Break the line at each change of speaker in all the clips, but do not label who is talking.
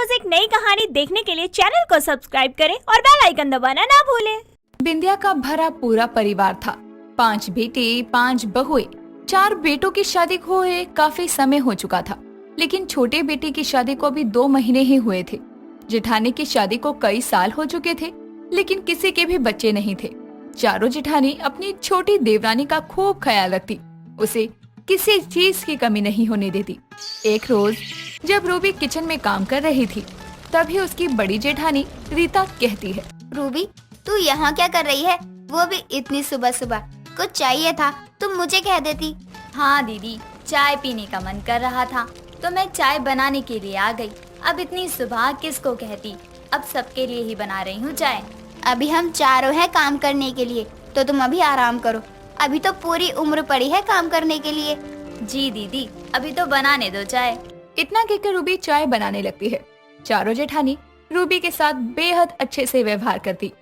रोज एक नई कहानी देखने के लिए चैनल को सब्सक्राइब करें और बेल आइकन दबाना ना भूलें।
बिंदिया का भरा पूरा परिवार था। 5 बेटे, 5 बहुएं। 4 बेटों की शादी को हुए काफी समय हो चुका था, लेकिन छोटे बेटे की शादी को अभी 2 महीने ही हुए थे। जेठानी की शादी को कई साल हो चुके थे, लेकिन किसी के भी बच्चे नहीं थे। चारों जेठानी अपनी छोटी देवरानी का खूब ख्याल रखती, उसे किसी चीज की कमी नहीं होने देती। एक रोज जब रूबी किचन में काम कर रही थी, तभी उसकी बड़ी जेठानी रीता कहती है,
रूबी, तू यहाँ क्या कर रही है? वो भी इतनी सुबह सुबह। कुछ चाहिए था तुम मुझे कह देती।
हाँ दीदी, चाय पीने का मन कर रहा था तो मैं चाय बनाने के लिए आ गई। अब इतनी सुबह किसको कहती, अब सबके लिए ही बना रही हूँ चाय।
अभी हम चारों हैं काम करने के लिए, तो तुम अभी आराम करो। अभी तो पूरी उम्र पड़ी है काम करने के लिए।
जी दीदी, अभी तो बनाने दो चाय।
इतना कहकर रूबी चाय बनाने लगती है। चारों जेठानी रूबी के साथ बेहद अच्छे से व्यवहार करती,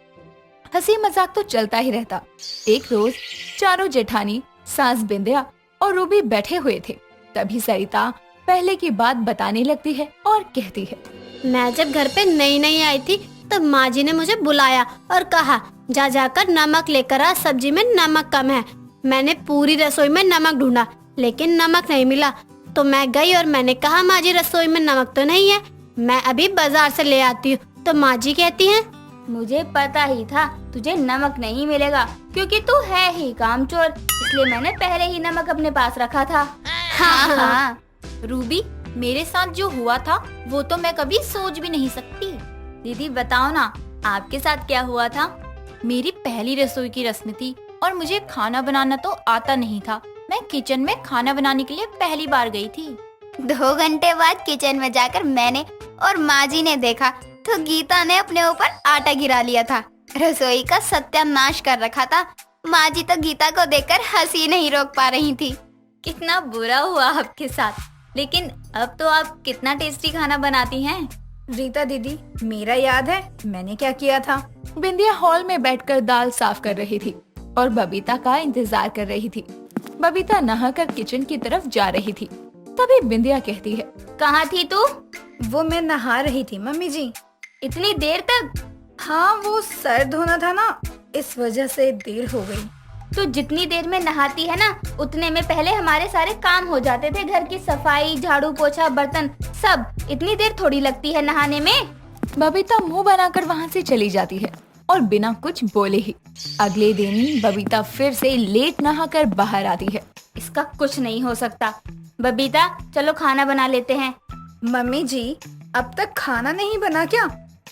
हंसी मजाक तो चलता ही रहता। एक रोज चारों जेठानी, सास बिंदिया और रूबी बैठे हुए थे, तभी सरिता पहले की बात बताने लगती है और कहती है,
मैं जब घर पे नई नई आई थी तब माँ जी ने मुझे बुलाया और कहा जा जाकर नमक लेकर आ, सब्जी में नमक कम है। मैंने पूरी रसोई में नमक ढूंढा, लेकिन नमक नहीं मिला। तो मैं गई और मैंने कहा माँ जी रसोई में नमक तो नहीं है, मैं अभी बाजार से ले आती हूँ। तो माँ जी कहती हैं,
मुझे पता ही था तुझे नमक नहीं मिलेगा, क्योंकि तू है ही कामचोर, इसलिए मैंने पहले ही नमक अपने पास रखा था।
हाँ।
रूबी, मेरे साथ जो हुआ था वो तो मैं कभी सोच भी नहीं सकती। दीदी बताओ ना, आपके साथ क्या हुआ था? मेरी पहली रसोई की रस्म थी और मुझे खाना बनाना तो आता नहीं था। मैं किचन में खाना बनाने के लिए पहली बार गई थी।
2 घंटे बाद किचन में जाकर मैंने और माँ जी ने देखा तो गीता ने अपने ऊपर आटा गिरा लिया था। रसोई का सत्यानाश कर रखा था। माँ जी तो गीता को देखकर हंसी नहीं रोक पा रही थी।
कितना बुरा हुआ आपके साथ, लेकिन अब तो आप कितना टेस्टी खाना बनाती हैं।
रीता दीदी, मेरा याद है मैंने क्या किया था।
बिंदिया हॉल में बैठकर दाल साफ कर रही थी और बबीता का इंतजार कर रही थी। बबीता नहाकर किचन की तरफ जा रही थी, तभी बिंदिया कहती है,
कहाँ थी तू?
वो मैं नहा रही थी मम्मी जी।
इतनी देर तक?
हाँ, वो सर धोना था ना, इस वजह से देर हो गई।
तो जितनी देर में नहाती है ना, उतने में पहले हमारे सारे काम हो जाते थे। घर की सफाई, झाड़ू पोछा, बर्तन सब। इतनी देर थोड़ी लगती है नहाने में।
बबीता मुंह बनाकर वहाँ से चली जाती है और बिना कुछ बोले ही अगले दिन बबीता फिर से लेट नहाकर बाहर आती है।
इसका कुछ नहीं हो सकता। बबीता, चलो खाना बना लेते हैं।
मम्मी जी, अब तक खाना नहीं बना क्या?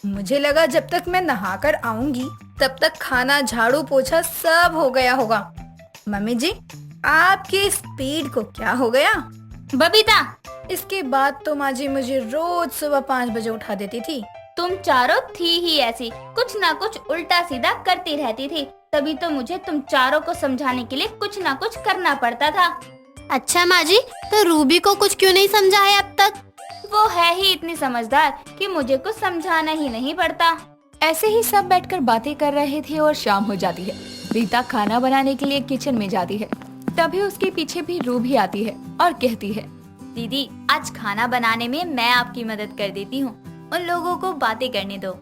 मुझे लगा जब तक मैं नहाकर आऊंगी तब तक खाना, झाड़ू पोछा सब हो गया होगा। मम्मी जी, आपकी स्पीड को क्या हो गया?
बबीता,
इसके बाद तो माँ जी मुझे रोज सुबह 5 बजे उठा देती थी।
तुम चारों थी ही ऐसी, कुछ ना कुछ उल्टा सीधा करती रहती थी। तभी तो मुझे तुम चारों को समझाने के लिए कुछ ना कुछ करना पड़ता था।
अच्छा माँ जी, तो रूबी को कुछ क्यों नहीं समझा है अब तक?
वो है ही इतनी समझदार कि मुझे कुछ समझाना ही नहीं पड़ता।
ऐसे ही सब बैठकर बातें कर रहे थे और शाम हो जाती है। रीता खाना बनाने के लिए किचन में जाती है, तभी उसके पीछे भी रूबी आती है और कहती है,
दीदी, आज खाना बनाने में मैं आपकी मदद कर देती हूँ। उन लोगों को बातें करने दो।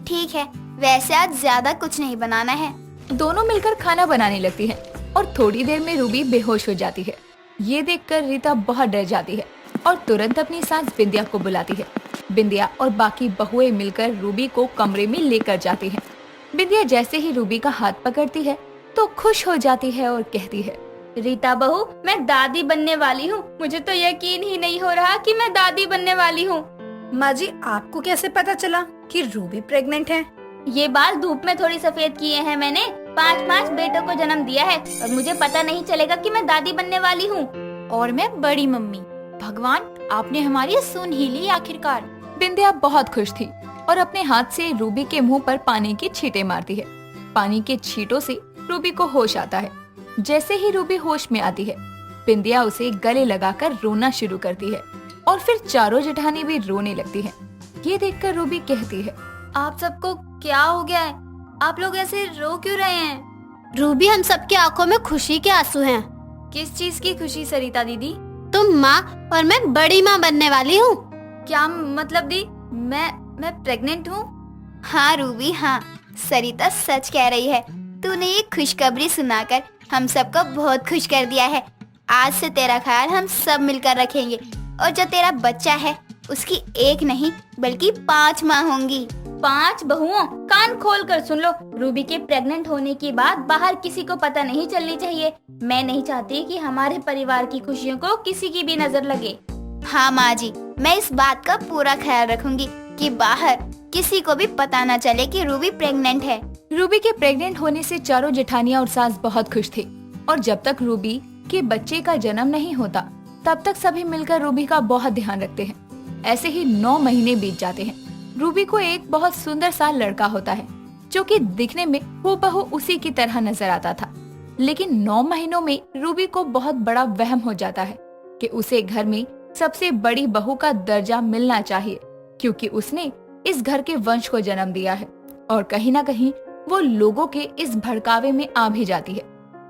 ठीक है, वैसे आज ज्यादा कुछ नहीं बनाना है।
दोनों मिलकर खाना बनाने लगती है और थोड़ी देर में रूबी बेहोश हो जाती है। ये देखकर रीता बहुत डर जाती है और तुरंत अपनी सास बिंदिया को बुलाती है। बिंदिया और बाकी बहुएं मिलकर रूबी को कमरे में लेकर जाती हैं। बिंदिया जैसे ही रूबी का हाथ पकड़ती है तो खुश हो जाती है और कहती है,
रीता बहू, मैं दादी बनने वाली हूँ। मुझे तो यकीन ही नहीं हो रहा कि मैं दादी बनने वाली हूँ।
माँ जी, आपको कैसे पता चला कि रूबी प्रेग्नेंट है?
ये बाल धूप में थोड़ी सफेद किए हैं मैंने। 5 बेटों को जन्म दिया है और मुझे पता नहीं चलेगा कि मैं दादी बनने वाली हूँ। और मैं बड़ी मम्मी। भगवान, आपने हमारी सुन ही ली आखिरकार।
बिंदिया बहुत खुश थी और अपने हाथ से रूबी के मुंह पर पानी की छींटे मारती है। पानी के छींटों से रूबी को होश आता है। जैसे ही रूबी होश में आती है, बिंदिया उसे गले लगाकर रोना शुरू करती है और फिर चारों जेठानी भी रोने लगती हैं। ये देखकर रूबी कहती है,
आप सबको क्या हो गया है? आप लोग ऐसे रो क्यों रहे हैं?
रूबी, हम सबकी आंखों में खुशी के आंसू हैं।
किस चीज की खुशी सरिता दीदी?
तुम माँ और मैं बड़ी माँ बनने वाली हूँ।
क्या मतलब दी? मैं प्रेग्नेंट हूँ।
हाँ रूबी हाँ, सरिता सच कह रही है। तूने ये खुशखबरी सुनाकर हम सबको बहुत खुश कर दिया है। आज से तेरा ख्याल हम सब मिलकर रखेंगे और जो तेरा बच्चा है उसकी एक नहीं बल्कि 5 माँ होंगी।
5 बहुओं, कान खोल कर सुन लो। रूबी के प्रेग्नेंट होने की बात बाहर किसी को पता नहीं चलनी चाहिए। मैं नहीं चाहती कि हमारे परिवार की खुशियों को किसी की भी नजर लगे।
हाँ माँ जी, मैं इस बात का पूरा ख्याल रखूंगी कि बाहर किसी को भी पता न चले कि रूबी प्रेग्नेंट है।
रूबी के प्रेग्नेंट होने से चारों जेठानियां और सास बहुत खुश थे और जब तक रूबी के बच्चे का जन्म नहीं होता तब तक सभी मिलकर रूबी का बहुत ध्यान रखते हैं। ऐसे ही 9 महीने बीत जाते हैं। रूबी को एक बहुत सुंदर सा लड़का होता है जो कि दिखने में हूबहू उसी की तरह नजर आता था। लेकिन 9 महीनों में रूबी को बहुत बड़ा वहम हो जाता है कि उसे घर में सबसे बड़ी बहू का दर्जा मिलना चाहिए, क्योंकि उसने इस घर के वंश को जन्म दिया है। और कहीं ना कहीं वो लोगों के इस भड़कावे में आ भी जाती है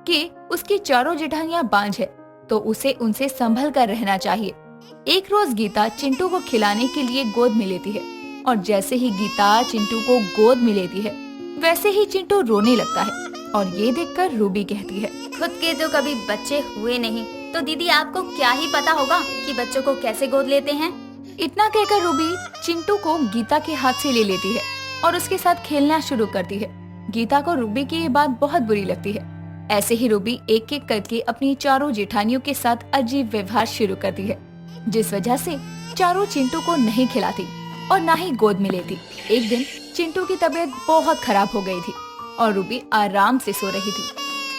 कि उसकी चारों जेठानियां बांझ है तो उसे उनसे संभल कर रहना चाहिए। एक रोज गीता चिंटू को खिलाने के लिए गोद में लेती है और जैसे ही गीता चिंटू को गोद में लेती है वैसे ही चिंटू रोने लगता है और ये देखकर रूबी कहती है,
खुद के जो कभी बच्चे हुए नहीं तो दीदी आपको क्या ही पता होगा कि बच्चों को कैसे गोद लेते हैं।
इतना कहकर रूबी चिंटू को गीता के हाथ से ले लेती है और उसके साथ खेलना शुरू करती है। गीता को रूबी की ये बात बहुत बुरी लगती है। ऐसे ही रूबी एक एक करके अपनी चारों जेठानियों के साथ अजीब व्यवहार शुरू करती है, जिस वजह से चारों चिंटू को नहीं खिलाती और ना ही गोद में लेती। एक दिन चिंटू की तबीयत बहुत खराब हो गई थी और रूबी आराम से सो रही थी,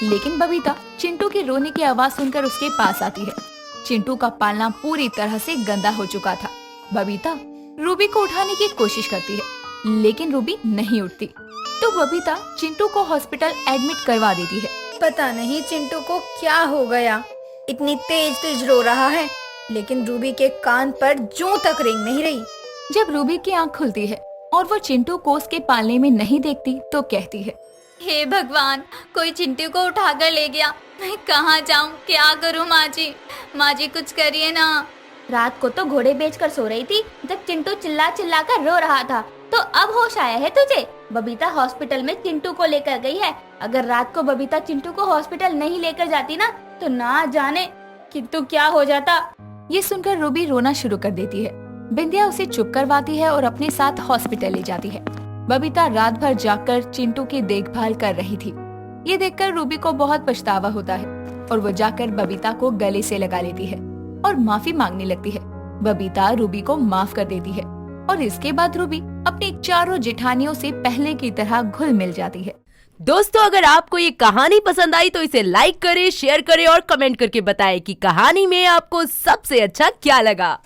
लेकिन बबीता चिंटू की रोने की आवाज सुनकर उसके पास आती है। चिंटू का पालना पूरी तरह से गंदा हो चुका था। बबीता रूबी को उठाने की कोशिश करती है लेकिन रूबी नहीं उठती, तो बबीता चिंटू को हॉस्पिटल एडमिट करवा देती है।
पता नहीं चिंटू को क्या हो गया, इतनी तेज तेज रो रहा है, लेकिन रूबी के कान पर जूं तक रेंग नहीं रही।
जब रूबी की आंख खुलती है और वो चिंटू को उसके पालने में नहीं देखती तो कहती है,
हे भगवान, कोई चिंटू को उठाकर ले गया। मैं कहाँ जाऊँ, क्या करूँ? माँ जी कुछ करिए ना। रात को तो घोड़े बेचकर सो रही थी जब चिंटू चिल्ला चिल्ला कर रो रहा था, तो अब होश आया है तुझे? बबीता हॉस्पिटल में चिंटू को लेकर गई है। अगर रात को बबीता चिंटू को हॉस्पिटल नहीं लेकर जाती ना तो ना जाने किंतु क्या हो जाता।
ये सुनकर रूबी रोना शुरू कर देती है। बिंदिया उसे चुप करवाती है और अपने साथ हॉस्पिटल ले जाती है। बबीता रात भर जाकर चिंटू की देखभाल कर रही थी। ये देखकर रूबी को बहुत पछतावा होता है और वो जाकर बबीता को गले से लगा लेती है और माफी मांगने लगती है। बबीता रूबी को माफ कर देती है और इसके बाद रूबी अपनी चारों जेठानियों से पहले की तरह घुल मिल जाती है।
दोस्तों, अगर आपको ये कहानी पसंद आई तो इसे लाइक करें, शेयर करें और कमेंट करके बताएं कि कहानी में आपको सबसे अच्छा क्या लगा।